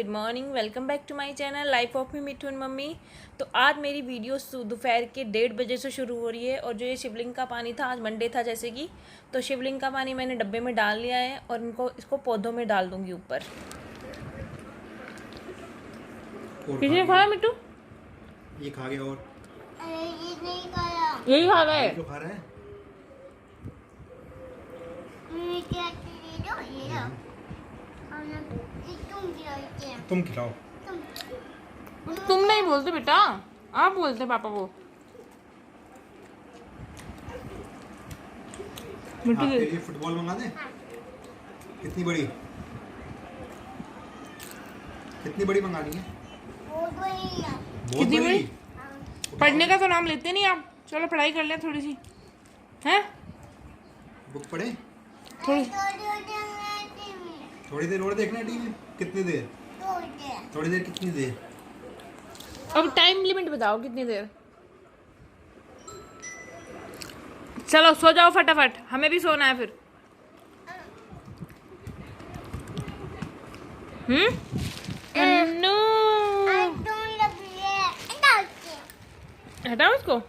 Good morning, welcome back to my channel life of me Mithu and mummy. तो आज मेरी video दोपहर के 1:30 बजे से शुरू हो रही है। और जो ये शिवलिंग का पानी था, आज मंडे था जैसे कि, तो शिवलिंग का पानी मैंने डब्बे में डाल लिया है और इसको पौधों में डाल दूंगी ऊपर। किसने खाया मिट्टू? ये खा गया और ये नहीं खाया। यही खा रहा है। जो खा रहा है क्या ये लो ये लो। तुम खिलाओ। तुम नहीं बोलते बेटा, आप बोलते पापा को। आपके लिए फुटबॉल मंगा दें? कितनी बड़ी मंगानी है? बहुत बड़ी है। बहुत कितनी बड़ी? बड़ी? पढ़ने का तो नाम लेते नहीं आप। चलो पढ़ाई कर ले थोड़ी सी, हैं? बुक पढ़े? थोड़ी थोड़ी देर और देखना है टीवी। कितनी देर? थोड़ी देर कितनी देर? अब टाइम लिमिट बताओ कितनी देर। चलो सो जाओ फटाफट, हमें भी सोना है फिर। अन्नू हटाओ उसको।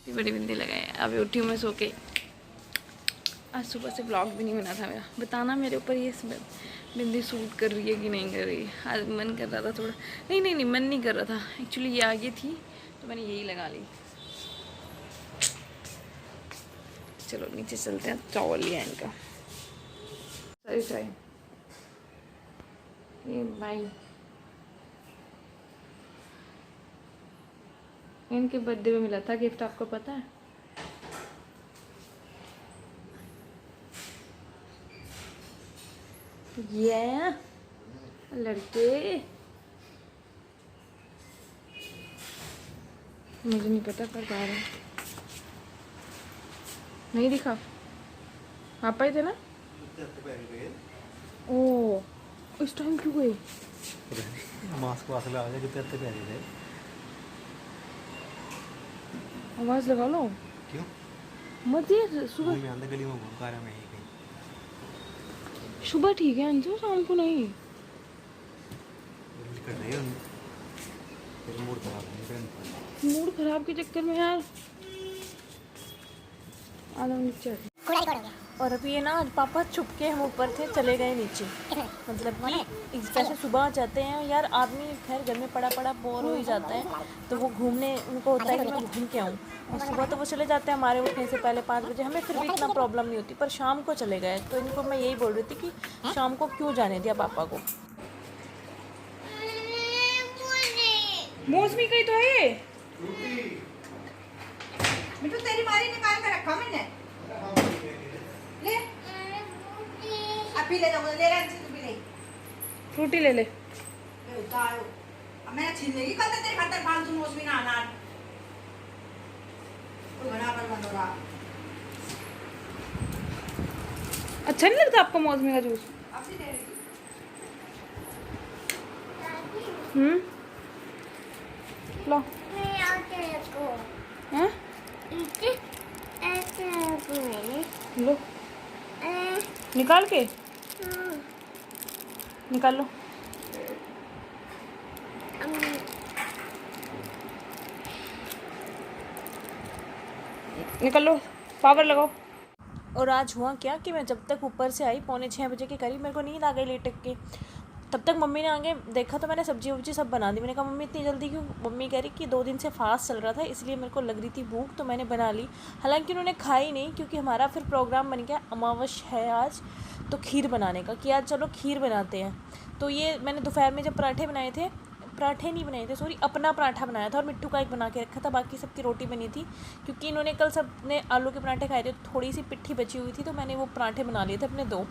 बड़ी बिंदी लगाए, अभी उठी हूँ मैं सो के। आज सुबह से ब्लॉग भी नहीं बना था मेरा। बताना मेरे ऊपर ये बिंदी सूट कर रही है कि नहीं कर रही। आज मन कर रहा था थोड़ा, नहीं मन नहीं कर रहा था एक्चुअली। ये आगे थी तो मैंने यही लगा ली। चलो नीचे चलते हैं, चावल लिया इनका सही। ये भाई इनके बर्थडे में मिला था गिफ्ट, आपको पता है? ये लड़के, मुझे नहीं पता पर बाहर है। नहीं दिखा? आप आए थे ना? ओ इस टाइम क्यों गए? मास्क वास्क लगा के कितने अच्छे प्यारे थे। आवाज लगा लो। क्यों? मत ये सुबह मैं अंदर गली में घूम रहा मैं यहीं कहीं। सुबह ठीक है अंजू, शाम को नहीं। कर रही है फिर मूड खराब के चक्कर में यार आधा नीचे। और अभी ये ना आज पापा छुप के हम ऊपर थे, चले गए नीचे। मतलब कि वैसे सुबह जाते हैं यार, आदमी खैर घर में पड़ा बोर हो ही जाता है, तो वो घूमने उनको होता है कि मैं घूम के आऊँ। और सुबह तो वो चले जाते हैं हमारे उठने से पहले 5 बजे, हमें फिर भी इतना प्रॉब्लम नहीं होती। पर शाम को चले गए तो इनको मैं यही बोल रही थी कि शाम को क्यों जाने दिया पापा को। मौसमी कही तो है ये। मिठू तेरी मारी निकाल कर रखा मैंने। ले अभी ले जाओ, ले रहा तू भी ले। फ्रूटी ले ले। ले उतारो, अब मैं छीन लेगी कल तक तेरे खातर फालतू मौसमी ना आना। तो बना पर बंद हो रहा। अच्छा नहीं लगता आपको मौसमी का जूस? अभी दे रही। लो। हाँ? लो निकाल के निकाल लो। निकाल लो, पावर लगाओ। और आज हुआ क्या कि मैं जब तक ऊपर से आई 5:45 बजे के करीब, मेरे को नींद आ गई लेटक के। तब तक मम्मी ने आगे देखा तो मैंने सब्जी वब्जी सब बना दी। मैंने कहा मम्मी इतनी जल्दी क्यों? मम्मी कह रही कि 2 दिन से फास्ट चल रहा था इसलिए मेरे को लग रही थी भूख, तो मैंने बना ली। हालांकि उन्होंने खाई नहीं क्योंकि हमारा फिर प्रोग्राम बन गया, अमावस है आज, तो खीर बनाने का कि आज चलो खीर बनाते हैं। तो ये मैंने दोपहर में जब पराठे नहीं बनाए थे सॉरी, अपना पराठा बनाया था और मिट्टू का एक बना के रखा था, बाकी सबकी रोटी बनी थी। क्योंकि इन्होंने कल सब ने आलू के पराठे खाए थे, थोड़ी सी पिट्ठी बची हुई थी, तो मैंने वो पराठे बना लिए थे अपने 2।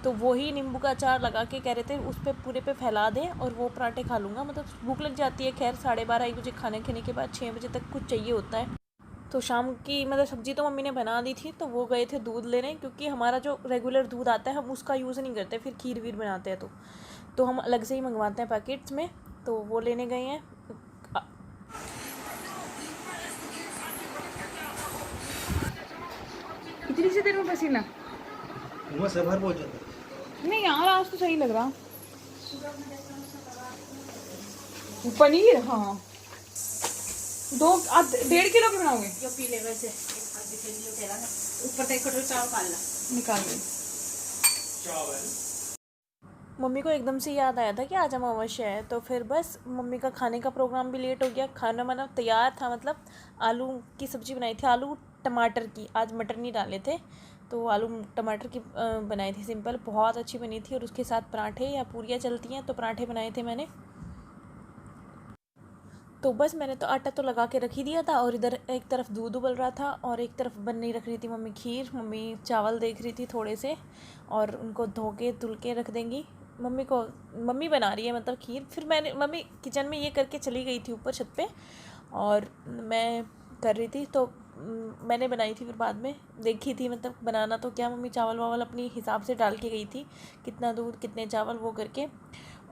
तो वही नींबू का अचार लगा के कह रहे थे उस पर पूरे पे फैला दें और वो पराठे खा लूँगा। मतलब भूख लग जाती है, खैर 12:30 1 बजे खाने के बाद 6 बजे तक कुछ चाहिए होता है। तो शाम की मतलब सब्ज़ी तो मम्मी ने बना दी थी, तो वो गए थे दूध लेने, क्योंकि हमारा जो रेगुलर दूध आता है हम उसका यूज़ नहीं करते, फिर खीर वीर बनाते हैं तो हम अलग से ही मंगवाते हैं पैकेट्स में, तो वो लेने गए हैं। देर में पसीना? मुँह से भर बहुत जाता नहीं यार आज तो सही लग रहा। पनीर हाँ 1.5 किलो के बनाओगे? जो पीले वैसे आधी थैली उठेगा ना, ऊपर से एक कटोरी चावल डाल ला। निकाल लो। मम्मी को एकदम से याद आया था कि आज अमावस्या है, तो फिर बस मम्मी का खाने का प्रोग्राम भी लेट हो गया। खाना वाना तैयार था, मतलब आलू की सब्ज़ी बनाई थी, आलू टमाटर की। आज मटर नहीं डाले थे तो आलू टमाटर की बनाई थी सिंपल, बहुत अच्छी बनी थी। और उसके साथ पराठे या पूरियाँ चलती हैं तो पराठे बनाए थे मैंने। तो बस मैंने तो आटा तो लगा के रख ही दिया था, और इधर एक तरफ दूध उबल रहा था और एक तरफ बन नहीं रख रही थी मम्मी खीर। मम्मी चावल देख रही थी थोड़े से, और उनको धो के धुल के रख देंगी। मम्मी बना रही है मतलब खीर। फिर मम्मी किचन में ये करके चली गई थी ऊपर छत पे, और मैं कर रही थी। तो मैंने बनाई थी, फिर बाद में देखी थी मतलब बनाना तो क्या। मम्मी चावल वावल अपनी हिसाब से डाल के गई थी, कितना दूध कितने चावल वो करके।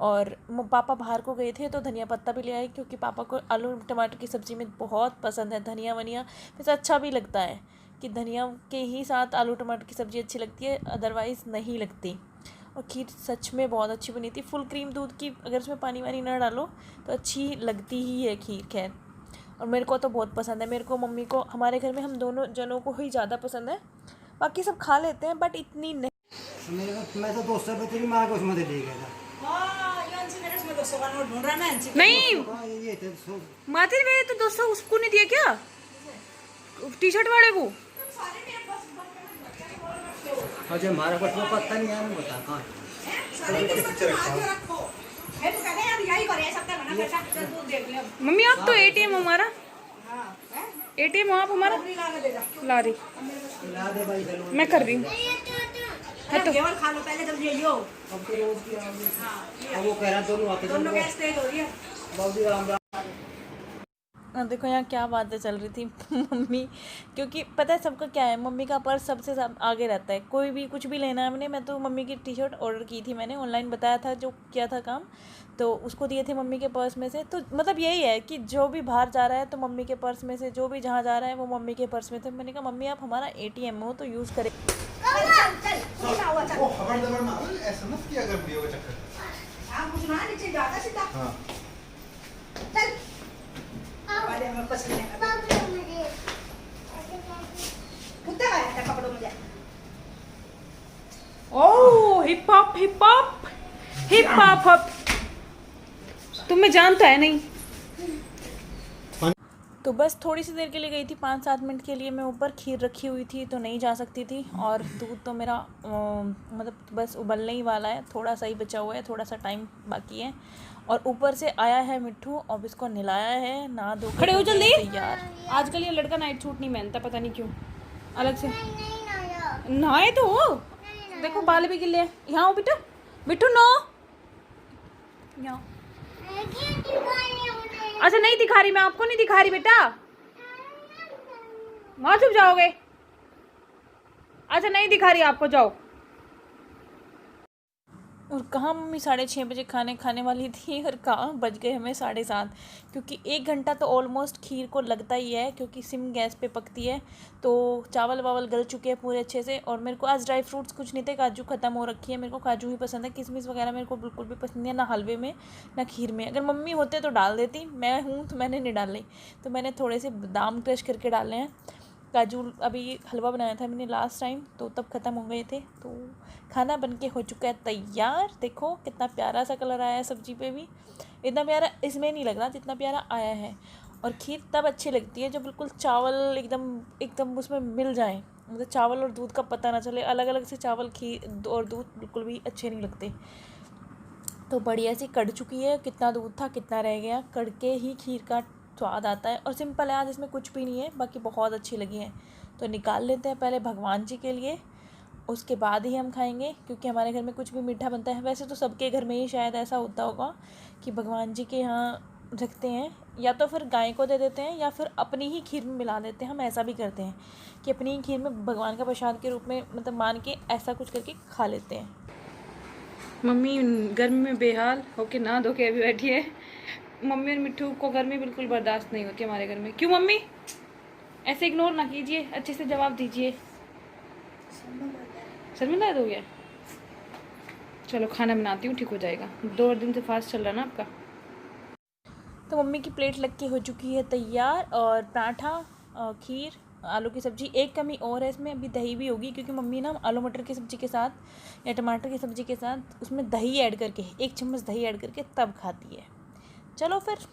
और पापा बाहर को गए थे तो धनिया पत्ता भी ले आए, क्योंकि पापा को आलू टमाटर की सब्ज़ी में बहुत पसंद है धनिया वनिया। वैसे अच्छा भी लगता है कि धनिया के ही साथ आलू टमाटर की सब्ज़ी अच्छी लगती है, अदरवाइज़ नहीं लगती। और खीर सच में बहुत अच्छी बनी थी, फुल क्रीम दूध की। अगर उसमें पानी वानी ना डालो तो अच्छी लगती ही है खीर। खैर, और मेरे को तो बहुत पसंद है। मेरे को, मम्मी को, हमारे घर में हम दोनों जनों को ही ज़्यादा पसंद है। बाकी सब खा लेते हैं बट इतनी नहीं। मैं तो 200 रुपये तेरी माँ को उसमें दे दिया था। हाँ, ये अंशी मेरे उसमें 200 का नोट ढूंढ रहा है। नहीं ये थे 100। माथे में तो 200 उसको नहीं दिया क्या, टी शर्ट वाले को? अजय हमारा कुछ वो पता नहीं है, बता कहाँ मम्मी आप तो एटीएम हमारा, एटीएम आप हमारा ला रही, ला दे भाई। चलो मैं कर रही हूँ। केवल खा लो पहले, जब ये लो। अब तो रोज की अब वो कह रहा दोनों आते दोनों गैस तेज हो रही है। बहुत ही राम राम। देखो यहाँ क्या बातें चल रही थी मम्मी, क्योंकि पता है सबका क्या है, मम्मी का पर्स सबसे आगे रहता है। कोई भी कुछ भी लेना है हमने, मैं तो मम्मी की टी शर्ट ऑर्डर की थी मैंने, ऑनलाइन बताया था जो किया था काम, तो उसको दिए थे मम्मी के पर्स में से। तो मतलब यही है कि जो भी बाहर जा रहा है तो मम्मी के पर्स में से, जो भी जहाँ जा रहा है वो मम्मी के पर्स में थे। मैंने कहा मम्मी आप हमारा ATM हो तो यूज़ करें। वो खबर दबर ना ऐसा मत किया कर वीडियो का चक्कर। आप कुछ ना नीचे जाता सीधा। हाँ चल वाले में पसंद नहीं करता। कुत्ता आया था कपड़ों में। Oh hip hop hip hop hip hop hop, तुम्हें जानता है नहीं। तो बस थोड़ी सी देर के लिए गई थी, 5-7 मिनट के लिए मैं ऊपर। खीर रखी हुई थी तो नहीं जा सकती थी, और दूध तो मेरा मतलब बस उबलने ही वाला है, थोड़ा सा ही बचा हुआ है, थोड़ा सा टाइम बाकी है। और ऊपर से आया है मिट्ठू, अब इसको नहलाया है, नहा धो खड़े हो जल्दी यार। आजकल ये लड़का नाइट सूट नहीं पहनता, पता नहीं क्यों, अलग से नहाए तो हो। देखो बाल भी गिले हैं। यहाँ हो बेटा, बिट्टू नो यहाँ। अच्छा नहीं दिखा रही, मैं आपको नहीं दिखा रही बेटा, वहां चुप जाओगे। अच्छा नहीं दिखा रही आपको, जाओ। और कहाँ मम्मी 6:30 बजे खाने वाली थी, और कहाँ बज गए हमें 7:30, क्योंकि 1 घंटा तो ऑलमोस्ट खीर को लगता ही है, क्योंकि सिम गैस पे पकती है। तो चावल वावल गल चुके हैं पूरे अच्छे से। और मेरे को आज ड्राई फ्रूट्स कुछ नहीं थे, काजू ख़त्म हो रखी है। मेरे को काजू ही पसंद है, किशमिश वगैरह मेरे को बिल्कुल भी पसंद नहीं है, ना हलवे में ना खीर में। अगर मम्मी होते तो डाल देती, मैं हूँ तो मैंने नहीं डाली। तो मैंने थोड़े से बादाम क्रश करके डाले हैं। काजू, अभी हलवा बनाया था मैंने लास्ट टाइम, तो तब ख़त्म हो गए थे। तो खाना बनके हो चुका है तैयार। देखो कितना प्यारा सा कलर आया है सब्जी पे भी, इतना प्यारा इसमें नहीं लग रहा जितना प्यारा आया है। और खीर तब अच्छी लगती है जब बिल्कुल चावल एकदम उसमें मिल जाए, मतलब चावल और दूध का पता ना चले। अलग अलग से चावल खीर और दूध बिल्कुल भी अच्छे नहीं लगते। तो बढ़िया सी कढ़ चुकी है, कितना दूध था कितना रह गया, कढ़ के ही खीर का स्वाद आता है। और सिंपल है आज, इसमें कुछ भी नहीं है, बाकी बहुत अच्छी लगी है। तो निकाल लेते हैं पहले भगवान जी के लिए, उसके बाद ही हम खाएंगे, क्योंकि हमारे घर में कुछ भी मीठा बनता है। वैसे तो सबके घर में ही शायद ऐसा होता होगा कि भगवान जी के यहाँ रखते हैं, या तो फिर गाय को दे देते हैं या फिर अपनी ही खीर में मिला देते हैं। हम ऐसा भी करते हैं कि अपनी ही खीर में भगवान का प्रसाद के रूप में मतलब मान के ऐसा कुछ करके खा लेते हैं। मम्मी गर्मी में बेहाल होके नहा धो के अभी बैठी है। मम्मी और मिट्ठू को गर्मी बिल्कुल बर्दाश्त नहीं होती हमारे घर में। क्यों मम्मी? ऐसे इग्नोर ना कीजिए, अच्छे से जवाब दीजिए। सर में दर्द हो गया? चलो खाना बनाती हूँ, ठीक हो जाएगा। 2 दिन से फास्ट चल रहा है ना आपका। तो मम्मी की प्लेट लग के हो चुकी है तैयार, और पराठा, खीर, आलू की सब्ज़ी। एक कमी और है इसमें, अभी दही भी होगी, क्योंकि मम्मी ना आलू मटर की सब्ज़ी के साथ या टमाटर की सब्ज़ी के साथ उसमें दही ऐड करके, 1 चम्मच दही ऐड करके तब खाती है। चलो फिर।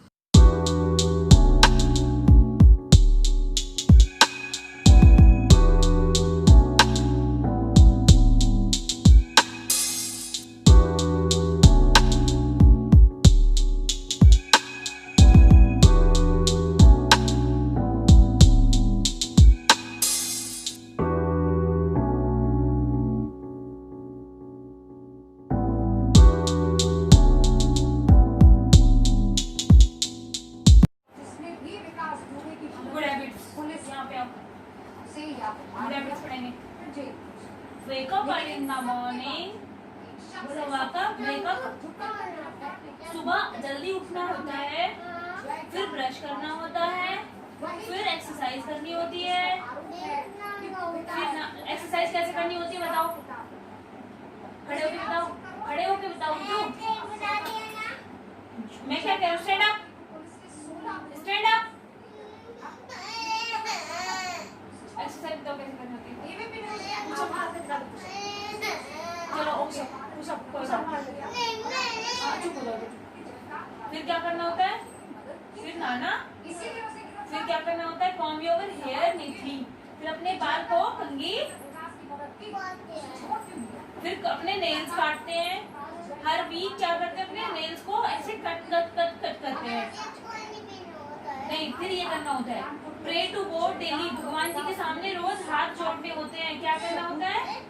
जिसमें भी विकास होने की गुड हैबिट्स, पुलिस यहाँ पे आओ। से या गुड हैबिट्स पढ़ेंगे। जी wake up in the morning. बोलो वाकअप, वेकअप। सुबह जल्दी उठना होता है, फिर ब्रश करना होता है, फिर एक्सरसाइज करनी होती है। फिर ना एक्सरसाइज कैसे करनी होती है बताओ? खड़े होके बताओ, खड़े होके बताओ। मैं क्या कह रहा हूँ? Stand up, stand up. Exercise बताओ कैसे करनी होती है? चलो पुश अप करो। चुप हो जाओ। फिर क्या करना होता है? फिर नाना। फिर क्या करना होता है? Comb your hair neatly. फिर अपने बाल को कंघी। फिर अपने नेल्स काटते हैं। हर वीक क्या करते हैं? अपने नेल्स को ऐसे कट कट कट कट करते हैं। नहीं, फिर ये करना होता है, प्रे टू गॉड डेली। भगवान जी के सामने रोज हाथ जोड़ने होते हैं। क्या करना होता है?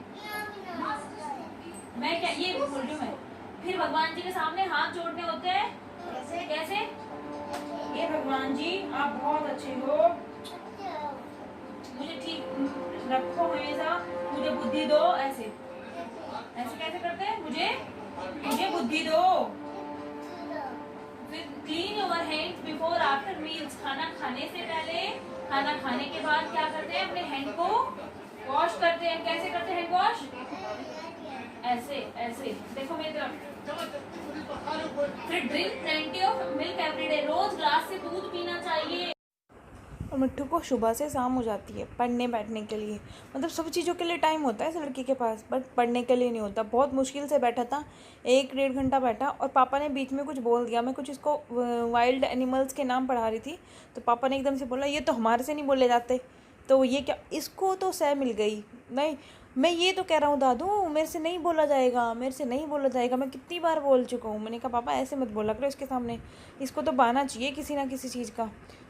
मैं क्या ये बोल रही हूँ मैं? फिर भगवान जी के सामने हाथ जोड़ने होते हैं। कैसे? ये भगवान जी आप बहुत अच्छे हो, मुझे ठीक रखो हमेशा, मुझे बुद्धि दो। ऐसे ऐसे कैसे करते हैं? मुझे बुद्धि दो। फिर clean your hands before after meals. खाना खाने से पहले, खाना खाने के बाद क्या करते हैं? अपने हैंड को वॉश करते हैं। कैसे करते हैं हैंड वॉश? ऐसे ऐसे, देखो मेरी तरफ। फिर drink plenty of milk everyday. रोज ग्लास से दूध पीना चाहिए। और मिट्टू को सुबह से शाम हो जाती है पढ़ने बैठने के लिए। मतलब सब चीज़ों के लिए टाइम होता है इस लड़की के पास, बट पढ़ने के लिए नहीं होता। बहुत मुश्किल से बैठा था, 1-1.5 घंटा बैठा, और पापा ने बीच में कुछ बोल दिया। मैं कुछ इसको वाइल्ड एनिमल्स के नाम पढ़ा रही थी, तो पापा ने एकदम से बोला ये तो हमारे से नहीं बोले जाते। तो ये क्या, इसको तो सह मिल गई। नहीं, मैं ये तो कह रहा हूँ दादू मेरे से नहीं बोला जाएगा, मेरे से नहीं बोला जाएगा। मैं कितनी बार बोल चुका हूँ। मैंने कहा पापा ऐसे मत बोला करो इसके सामने, इसको तो बहाना चाहिए किसी ना किसी चीज़ का।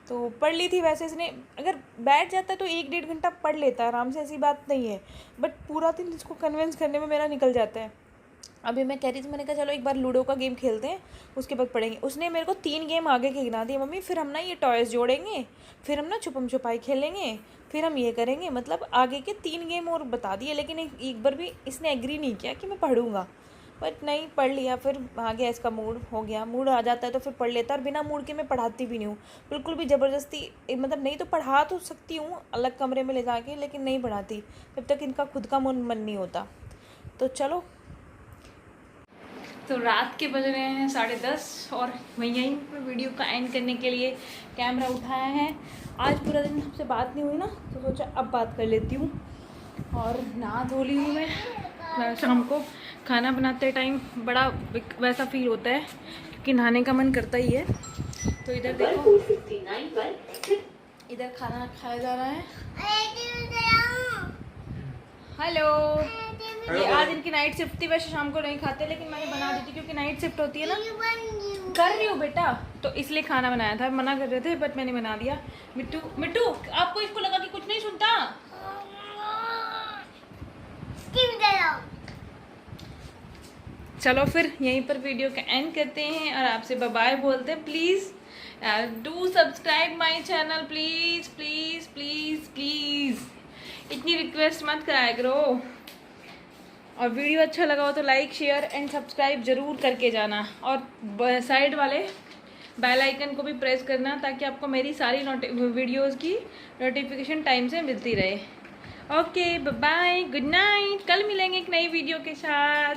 तो पढ़ ली थी वैसे इसने। अगर बैठ जाता तो 1-1.5 घंटा पढ़ लेता आराम से, ऐसी बात नहीं है। बट पूरा दिन इसको कन्विंस करने में मेरा निकल जाता है। अभी मैं कह रही थी, मैंने कहा चलो एक बार लूडो का गेम खेलते हैं, उसके बाद पढ़ेंगे। उसने मेरे को 3 गेम आगे के गिना दिए। मम्मी फिर हम ना ये टॉयज़ जोड़ेंगे, फिर हम ना छुपम छुपाई खेलेंगे, फिर हम ये करेंगे। मतलब आगे के 3 गेम और बता दिए, लेकिन एक बार भी इसने एग्री नहीं किया कि मैं पढ़ूँगा। बट नहीं, पढ़ लिया। फिर आ गया इसका मूड, हो गया। मूड आ जाता है तो फिर पढ़ लेता है, और बिना मूड के मैं पढ़ाती भी नहीं हूँ बिल्कुल भी। ज़बरदस्ती मतलब नहीं तो पढ़ा तो सकती हूँ अलग कमरे में ले जाके, लेकिन नहीं पढ़ाती जब तक इनका खुद का मन नहीं होता। तो चलो, तो रात के बज रहे हैं 10:30, और मैं यहीं पर वीडियो का एंड करने के लिए कैमरा उठाया है। आज पूरा दिन हमसे बात नहीं हुई ना, तो सोचा अब बात कर लेती हूँ। और नहा धो ली हूँ मैं। शाम को खाना बनाते टाइम बड़ा वैसा फील होता है, क्योंकि नहाने का मन करता ही है। तो इधर देखो, इधर खाना खाया जा रहा है। हेलो, ये आज इनकी नाइट शिफ्ट थी। वैसे शाम को नहीं खाते, लेकिन मैंने बना दी थी क्योंकि नाइट शिफ्ट होती है ना। कर रही हूँ बेटा, तो इसलिए खाना बनाया था। मना कर रहे थे बट मैंने बना दिया। मिट्टू मिट्टू, आपको इसको लगा कि कुछ नहीं सुनता। चलो फिर यहीं पर वीडियो का एंड करते हैं और आपसे बाय बाय बोलते हैं। Please do subscribe my channel, please please please please. इतनी रिक्वेस्ट मत कराया करो। और वीडियो अच्छा लगा हो तो लाइक शेयर एंड सब्सक्राइब ज़रूर करके जाना, और साइड वाले बेल आइकन को भी प्रेस करना, ताकि आपको मेरी सारी वीडियोस की नोटिफिकेशन टाइम से मिलती रहे। ओके बाय, गुड नाइट, कल मिलेंगे एक नई वीडियो के साथ।